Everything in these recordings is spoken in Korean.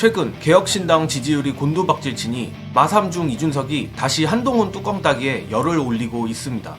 최근 개혁신당 지지율이 곤두박질 치니 마삼중 이준석이 다시 한동훈 뚜껑 따기에 열을 올리고 있습니다.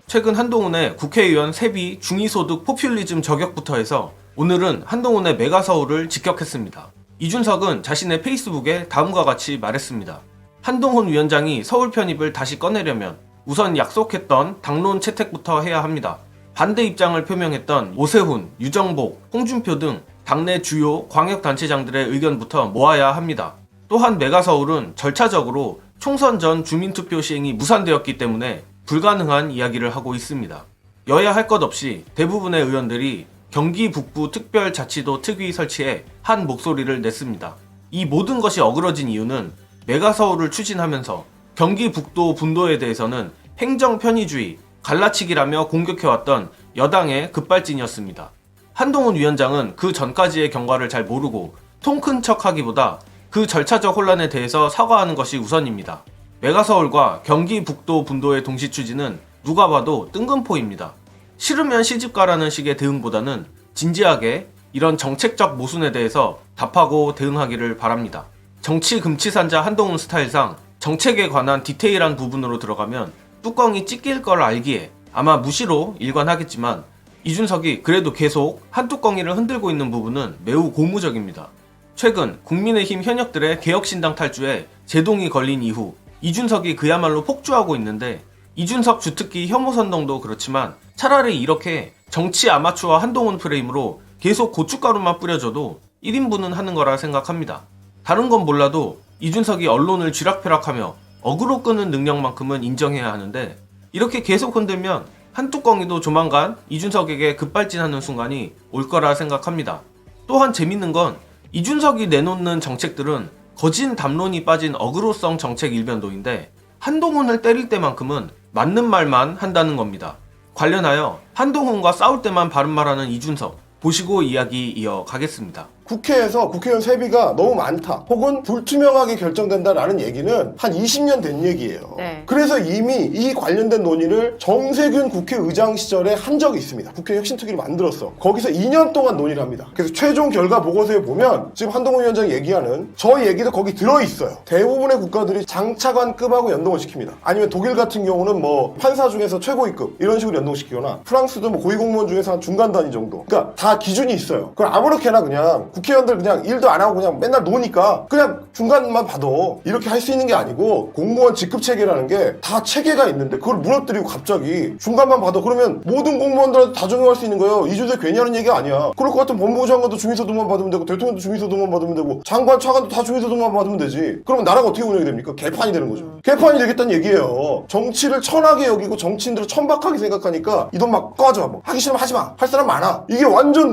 최근 한동훈의 국회의원 세비 중위소득 포퓰리즘 저격부터 해서 오늘은 한동훈의 메가서울을 직격했습니다. 이준석은 자신의 페이스북에 다음과 같이 말했습니다. 한동훈 위원장이 서울 편입을 다시 꺼내려면 우선 약속했던 당론 채택부터 해야 합니다. 반대 입장을 표명했던 오세훈, 유정복, 홍준표 등 당내 주요 광역단체장들의 의견부터 모아야 합니다. 또한 메가서울은 절차적으로 총선 전 주민투표 시행이 무산되었기 때문에 불가능한 이야기를 하고 있습니다. 여야 할 것 없이 대부분의 의원들이 경기 북부 특별자치도 특위 설치에 한 목소리를 냈습니다. 이 모든 것이 어그러진 이유는 메가서울을 추진하면서 경기 북도 분도에 대해서는 행정 편의주의, 갈라치기라며 공격해왔던 여당의 급발진이었습니다. 한동훈 위원장은 그 전까지의 경과를 잘 모르고 통 큰 척하기보다 그 절차적 혼란에 대해서 사과하는 것이 우선입니다. 메가서울과 경기 북도 분도의 동시 추진은 누가 봐도 뜬금포입니다. 싫으면 시집가라는 식의 대응보다는 진지하게 이런 정책적 모순에 대해서 답하고 대응하기를 바랍니다. 정치 금치산자 한동훈 스타일상 정책에 관한 디테일한 부분으로 들어가면 뚜껑이 찢길 걸 알기에 아마 무시로 일관하겠지만 이준석이 그래도 계속 한 뚜껑이를 흔들고 있는 부분은 매우 고무적입니다. 최근 국민의힘 현역들의 개혁신당 탈주에 제동이 걸린 이후 이준석이 그야말로 폭주하고 있는데 이준석 주특기 혐오 선동도 그렇지만 차라리 이렇게 정치 아마추어 한동훈 프레임으로 계속 고춧가루만 뿌려줘도 1인분은 하는 거라 생각합니다. 다른 건 몰라도 이준석이 언론을 쥐락펴락하며 어그로 끄는 능력만큼은 인정해야 하는데 이렇게 계속 흔들면 한 뚜껑이도 조만간 이준석에게 급발진하는 순간이 올 거라 생각합니다. 또한 재밌는 건 이준석이 내놓는 정책들은 거진 담론이 빠진 어그로성 정책 일변도인데 한동훈을 때릴 때만큼은 맞는 말만 한다는 겁니다. 관련하여 한동훈과 싸울 때만 바른 말하는 이준석 보시고 이야기 이어가겠습니다. 국회에서 국회의원 세비가 너무 많다 혹은 불투명하게 결정된다라는 얘기는 한 20년 된 얘기예요. 네. 그래서 이미 이 관련된 논의를 정세균 국회의장 시절에 한 적이 있습니다. 국회 혁신특위를 만들었어. 거기서 2년 동안 논의를 합니다. 그래서 최종 결과 보고서에 보면 지금 한동훈 위원장이 얘기하는 저 얘기도 거기 들어있어요. 대부분의 국가들이 장차관급하고 연동을 시킵니다. 아니면 독일 같은 경우는 뭐 판사 중에서 최고위급 이런 식으로 연동시키거나 프랑스도 뭐 고위공무원 중에서 한 중간 단위 정도. 그러니까 다 기준이 있어요. 그걸 아무렇게나 그냥 국회의원들 그냥 일도 안 하고 그냥 맨날 노니까 그냥 중간만 봐도 이렇게 할 수 있는 게 아니고 공무원 직급 체계라는 게 다 체계가 있는데 그걸 무너뜨리고 갑자기 중간만 봐도 그러면 모든 공무원들한테 다 적용할 수 있는 거예요. 이준석 괜히 하는 얘기가 아니야. 그럴 것 같으면 법무부 장관도 주민소득만 받으면 되고 대통령도 주민소득만 받으면 되고 장관 차관도 다 주민소득만 받으면 되지. 그러면 나라가 어떻게 운영이 됩니까? 개판이 되는 거죠. 개판이 되겠다는 얘기예요. 정치를 천하게 여기고 정치인들을 천박하게 생각하니까 이 돈 막 꺼져. 뭐 하기 싫으면 하지 마. 할 사람 많아. 이게 완전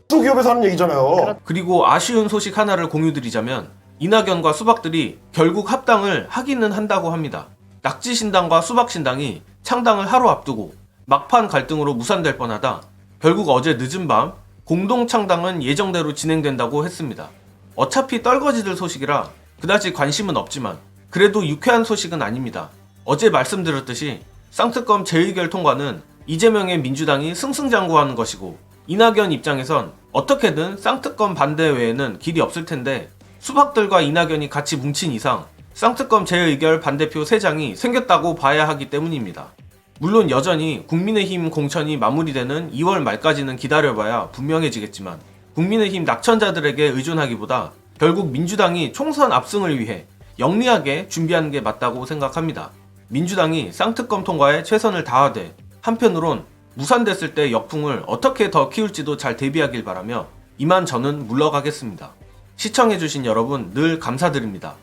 기업에서 하는 얘기잖아요. 그리고 아쉬운 소식 하나를 공유드리자면 이낙연과 수박들이 결국 합당을 하기는 한다고 합니다. 낙지신당과 수박신당이 창당을 하루 앞두고 막판 갈등으로 무산될 뻔하다 결국 어제 늦은 밤 공동창당은 예정대로 진행된다고 했습니다. 어차피 떨거지들 소식이라 그다지 관심은 없지만 그래도 유쾌한 소식은 아닙니다. 어제 말씀드렸듯이 쌍특검 재의결 통과는 이재명의 민주당이 승승장구하는 것이고 이낙연 입장에선 어떻게든 쌍특검 반대 외에는 길이 없을 텐데 수박들과 이낙연이 같이 뭉친 이상 쌍특검 재의결 반대표 3장이 생겼다고 봐야 하기 때문입니다. 물론 여전히 국민의힘 공천이 마무리되는 2월 말까지는 기다려봐야 분명해지겠지만 국민의힘 낙천자들에게 의존하기보다 결국 민주당이 총선 압승을 위해 영리하게 준비하는 게 맞다고 생각합니다. 민주당이 쌍특검 통과에 최선을 다하되 한편으론 무산됐을 때 역풍을 어떻게 더 키울지도 잘 대비하길 바라며 이만 저는 물러가겠습니다. 시청해주신 여러분 늘 감사드립니다.